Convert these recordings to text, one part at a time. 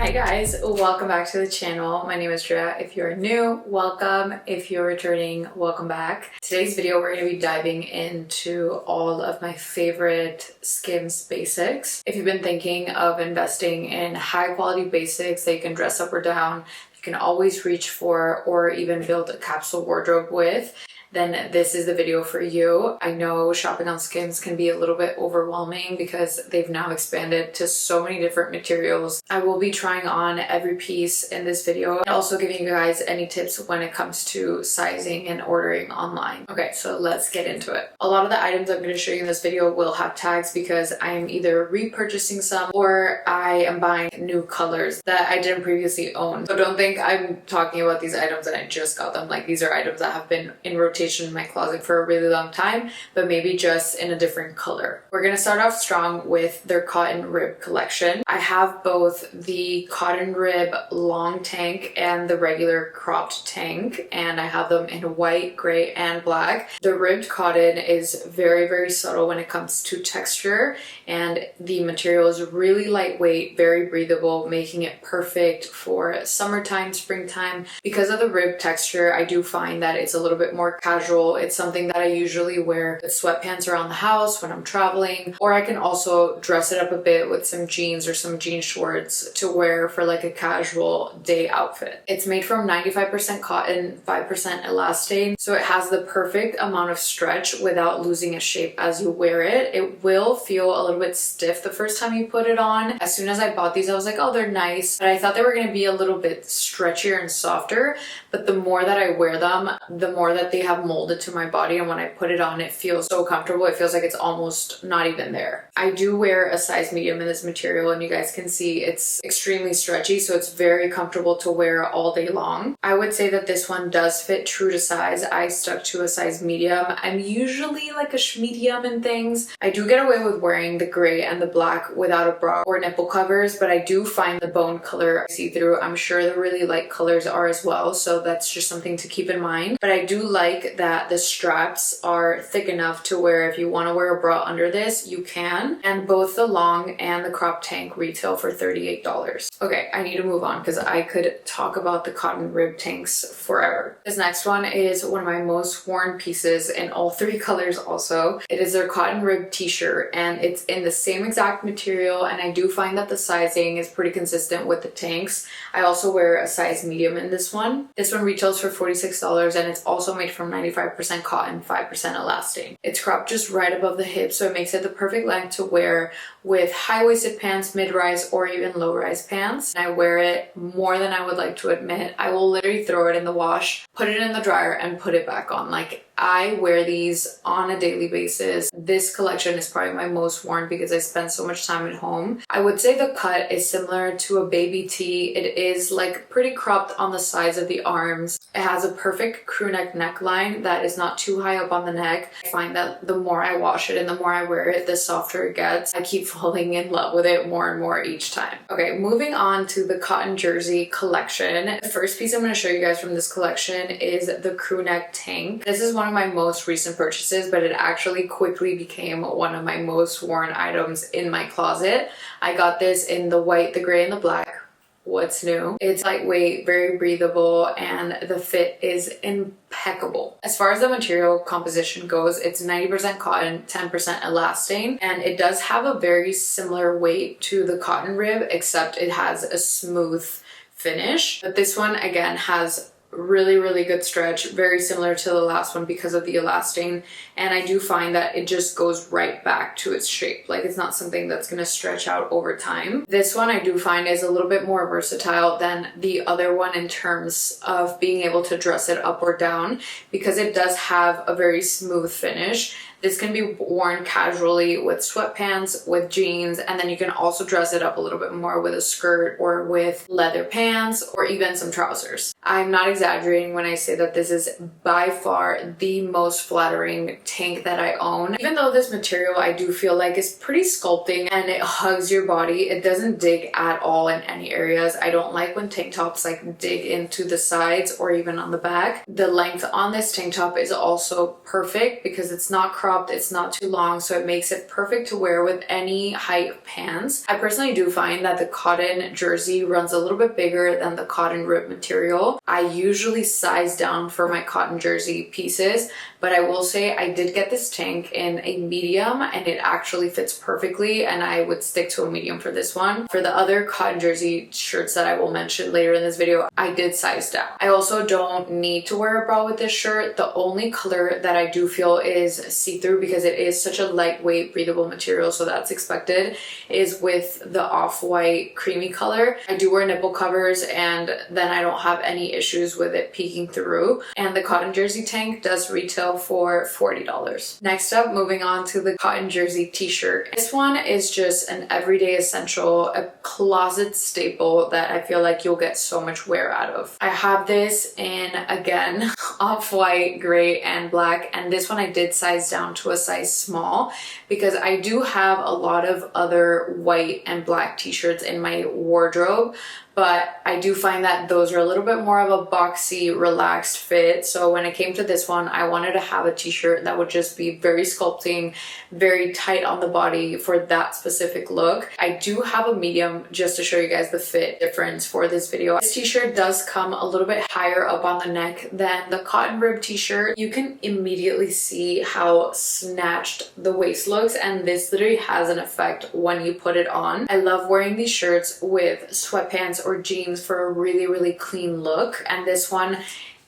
Hi guys, welcome back to the channel. My name is Drea. If you're new, welcome. If you're returning, welcome back. Today's video, we're going to be diving into all of my favorite Skims basics. If you've been thinking of investing in high quality basics that you can dress up or down, you can always reach for, or even build a capsule wardrobe with, then this is the video for you. I know shopping on Skims can be a little bit overwhelming because they've now expanded to so many different materials. I will be trying on every piece in this video and also giving you guys any tips when it comes to sizing and ordering online. Okay, so let's get into it. A lot of the items I'm going to show you in this video will have tags because I am either repurchasing some or I am buying new colors that I didn't previously own. So don't think I'm talking about these items and I just got them. Like, these are items that have been in rotation in my closet for a really long time, but maybe just in a different color. We're gonna start off strong with their cotton rib collection. I have both the cotton rib long tank and the regular cropped tank, and I have them in white, gray, and black. The ribbed cotton is very, very subtle when it comes to texture, and the material is really lightweight, very breathable, making it perfect for summertime, springtime. Because of the rib texture, I do find that it's a little bit more casual. It's something that I usually wear with sweatpants around the house when I'm traveling, or I can also dress it up a bit with some jeans or some jean shorts to wear for like a casual day outfit. It's made from 95% cotton, 5% elastane, so it has the perfect amount of stretch without losing its shape as you wear it. It will feel a little bit stiff the first time you put it on. As soon as I bought these, I was like, oh, they're nice, but I thought they were going to be a little bit stretchier and softer, but the more that I wear them, the more that they have molded to my body, and when I put it on, it feels so comfortable. It feels like it's almost not even there. I do wear a size medium in this material, and you guys can see it's extremely stretchy, so it's very comfortable to wear all day long. I would say that this one does fit true to size. I stuck to a size medium. I'm usually like a medium in things. I do get away with wearing the gray and the black without a bra or nipple covers, but I do find the bone color see-through. I'm sure the really light colors are as well, so that's just something to keep in mind. But I do like that the straps are thick enough to where if you want to wear a bra under this, you can. And both the long and the crop tank retail for $38. Okay, I need to move on because I could talk about the cotton rib tanks forever. This next one is one of my most worn pieces in all three colors also. It is their cotton rib t-shirt, and it's in the same exact material, and I do find that the sizing is pretty consistent with the tanks. I also wear a size medium in this one. This one retails for $46, and it's also made from 95% cotton, 5% elastane. It's cropped just right above the hip, so it makes it the perfect length to wear with high-waisted pants, mid-rise, or even low-rise pants. And I wear it more than I would like to admit. I will literally throw it in the wash, put it in the dryer, and put it back on. Like, I wear these on a daily basis. This collection is probably my most worn because I spend so much time at home. I would say the cut is similar to a baby tee. It is like pretty cropped on the sides of the arms. It has a perfect crew neck neckline that is not too high up on the neck. I find that the more I wash it and the more I wear it, the softer it gets. I keep falling in love with it more and more each time. Okay, moving on to the cotton jersey collection. The first piece I'm going to show you guys from this collection is the crew neck tank. This is one of my most recent purchases, but it actually quickly became one of my most worn items in my closet. I got this in the white, the gray, and the black. What's new? It's lightweight, very breathable, and the fit is impeccable. As far as the material composition goes, it's 90% cotton, 10% elastane, and it does have a very similar weight to the cotton rib, except it has a smooth finish. But this one, again, has really good stretch, very similar to the last one because of the elastane, and I do find that it just goes right back to its shape. Like, it's not something that's going to stretch out over time. This one I do find is a little bit more versatile than the other one in terms of being able to dress it up or down because it does have a very smooth finish. This can be worn casually with sweatpants, with jeans, and then you can also dress it up a little bit more with a skirt or with leather pants or even some trousers. I'm not exaggerating when I say that this is by far the most flattering tank that I own. Even though this material I do feel like is pretty sculpting and it hugs your body, it doesn't dig at all in any areas. I don't like when tank tops like dig into the sides or even on the back. The length on this tank top is also perfect because it's not cropped cropped, it's not too long, so it makes it perfect to wear with any height of pants. I personally do find that the cotton jersey runs a little bit bigger than the cotton rib material. I usually size down for my cotton jersey pieces, but I will say I did get this tank in a medium and it actually fits perfectly, and I would stick to a medium for this one. For the other cotton jersey shirts that I will mention later in this video, I did size down. I also don't need to wear a bra with this shirt. The only color that I do feel is see-through, because it is such a lightweight breathable material, so that's expected, is with the off-white creamy color. I do wear nipple covers and then I don't have any issues with it peeking through, and the cotton jersey tank does retail for $40. Next up, moving on to the cotton jersey t-shirt. This one is just an everyday essential, a closet staple that I feel like you'll get so much wear out of. I have this in, again, off-white, gray, and black, and this one I did size down to a size small because I do have a lot of other white and black t-shirts in my wardrobe, but I do find that those are a little bit more of a boxy, relaxed fit. So when it came to this one, I wanted to have a t-shirt that would just be very sculpting, very tight on the body for that specific look. I do have a medium just to show you guys the fit difference for this video. This t-shirt does come a little bit higher up on the neck than the cotton rib t-shirt. You can immediately see how snatched the waist looks, and this literally has an effect when you put it on. I love wearing these shirts with sweatpants or jeans for a really, really clean look, and this one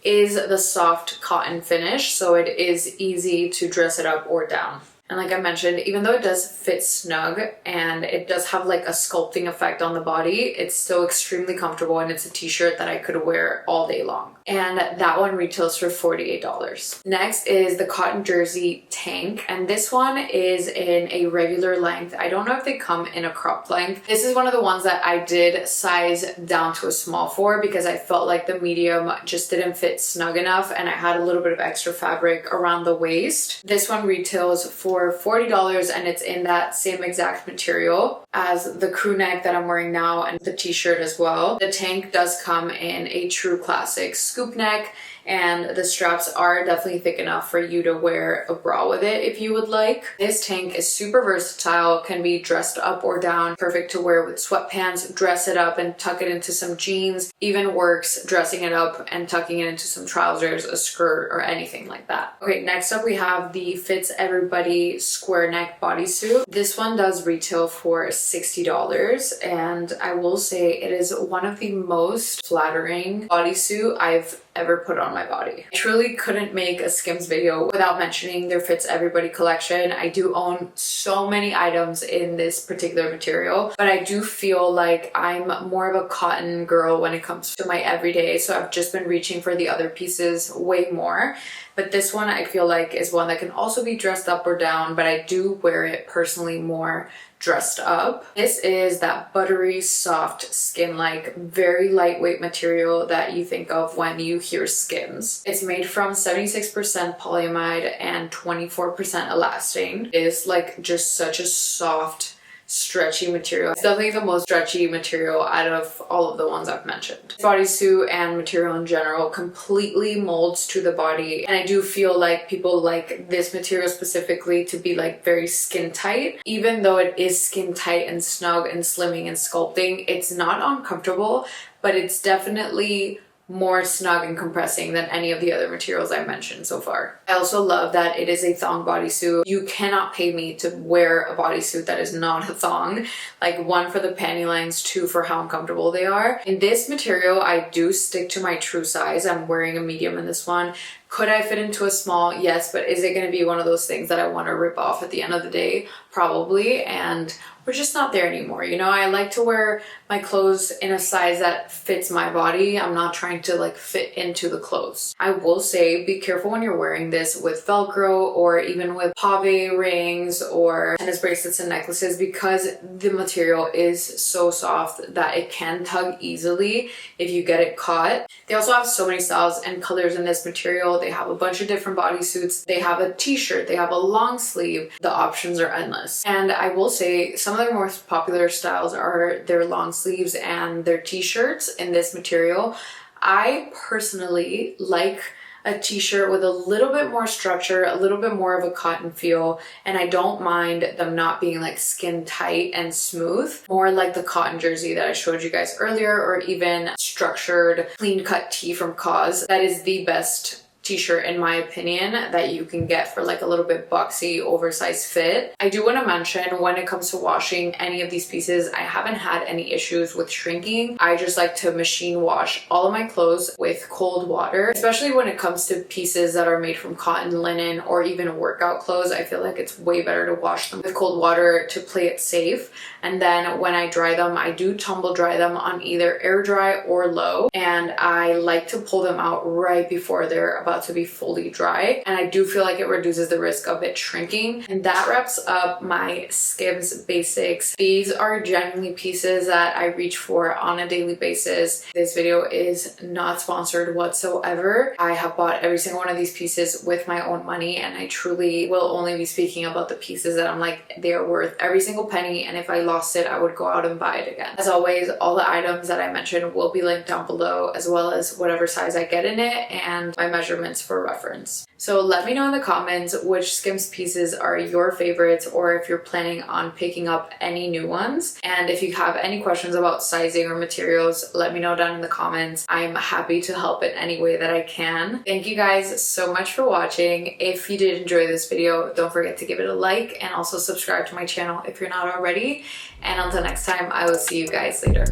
is the soft cotton finish, so it is easy to dress it up or down. And like I mentioned, even though it does fit snug and it does have like a sculpting effect on the body, it's still extremely comfortable, and it's a t-shirt that I could wear all day long. And that one retails for $48. Next is the cotton jersey tank, and this one is in a regular length. I don't know if they come in a cropped length. This is one of the ones that I did size down to a small for because I felt like the medium just didn't fit snug enough and I had a little bit of extra fabric around the waist. This one retails for $40 and it's in that same exact material as the crew neck that I'm wearing now and the t-shirt as well. The tank does come in a true classic scoop neck, and the straps are definitely thick enough for you to wear a bra with it if you would like. This tank is super versatile, can be dressed up or down, perfect to wear with sweatpants, dress it up and tuck it into some jeans, even works dressing it up and tucking it into some trousers, a skirt, or anything like that. Okay, next up we have the Fits Everybody square neck bodysuit. This one does retail for $60, and I will say it is one of the most flattering bodysuit I've ever put on my body. I truly couldn't make a Skims video without mentioning their Fits Everybody collection. I do own so many items in this particular material, but I do feel like I'm more of a cotton girl when it comes to my everyday, so I've just been reaching for the other pieces way more. But this one I feel like is one that can also be dressed up or down, but I do wear it personally more dressed up. This is that buttery, soft, skin-like, very lightweight material that you think of when you hear Skims. It's made from 76% polyamide and 24% elastane. It is like just such a soft, stretchy material. It's definitely the most stretchy material out of all of the ones I've mentioned. Bodysuit and material in general completely molds to the body, and I do feel like people like this material specifically to be like very skin tight. Even though it is skin tight and snug and slimming and sculpting, it's not uncomfortable, but it's definitely more snug and compressing than any of the other materials I mentioned so far. I also love that it is a thong bodysuit. You cannot pay me to wear a bodysuit that is not a thong. Like, one, for the panty lines, two, for how uncomfortable they are. In this material, I do stick to my true size. I'm wearing a medium in this one. Could I fit into a small? Yes, but is it going to be one of those things that I want to rip off at the end of the day? Probably, and we're just not there anymore. You know, I like to wear my clothes in a size that fits my body. I'm not trying to like fit into the clothes. I will say, be careful when you're wearing this with Velcro or even with pave rings or tennis bracelets and necklaces, because the material is so soft that it can tug easily if you get it caught. They also have so many styles and colors in this material. They have a bunch of different bodysuits. They have a t-shirt. They have a long sleeve. The options are endless. And I will say some of their most popular styles are their long sleeves and their t-shirts in this material. I personally like a t-shirt with a little bit more structure, a little bit more of a cotton feel, and I don't mind them not being like skin tight and smooth, more like the cotton jersey that I showed you guys earlier, or even structured clean cut tee from Cause. That is the best t-shirt in my opinion that you can get for like a little bit boxy oversized fit. I do want to mention, when it comes to washing any of these pieces, I haven't had any issues with shrinking. I just like to machine wash all of my clothes with cold water, especially when it comes to pieces that are made from cotton, linen, or even workout clothes. I feel like it's way better to wash them with cold water to play it safe. And then when I dry them, I do tumble dry them on either air dry or low, and I like to pull them out right before they're about to be fully dry, and I do feel like it reduces the risk of it shrinking. And that wraps up my Skims basics. These are genuinely pieces that I reach for on a daily basis. This video is not sponsored whatsoever. I have bought every single one of these pieces with my own money, and I truly will only be speaking about the pieces that I'm like, they are worth every single penny, and if I lost it, I would go out and buy it again. As always, all the items that I mentioned will be linked down below, as well as whatever size I get in it and my measurements for reference. So let me know in the comments which Skims pieces are your favorites, or if you're planning on picking up any new ones. And if you have any questions about sizing or materials, let me know down in the comments. I'm happy to help in any way that I can. Thank you guys so much for watching. If you did enjoy this video, don't forget to give it a like and also subscribe to my channel if you're not already. And until next time, I will see you guys later.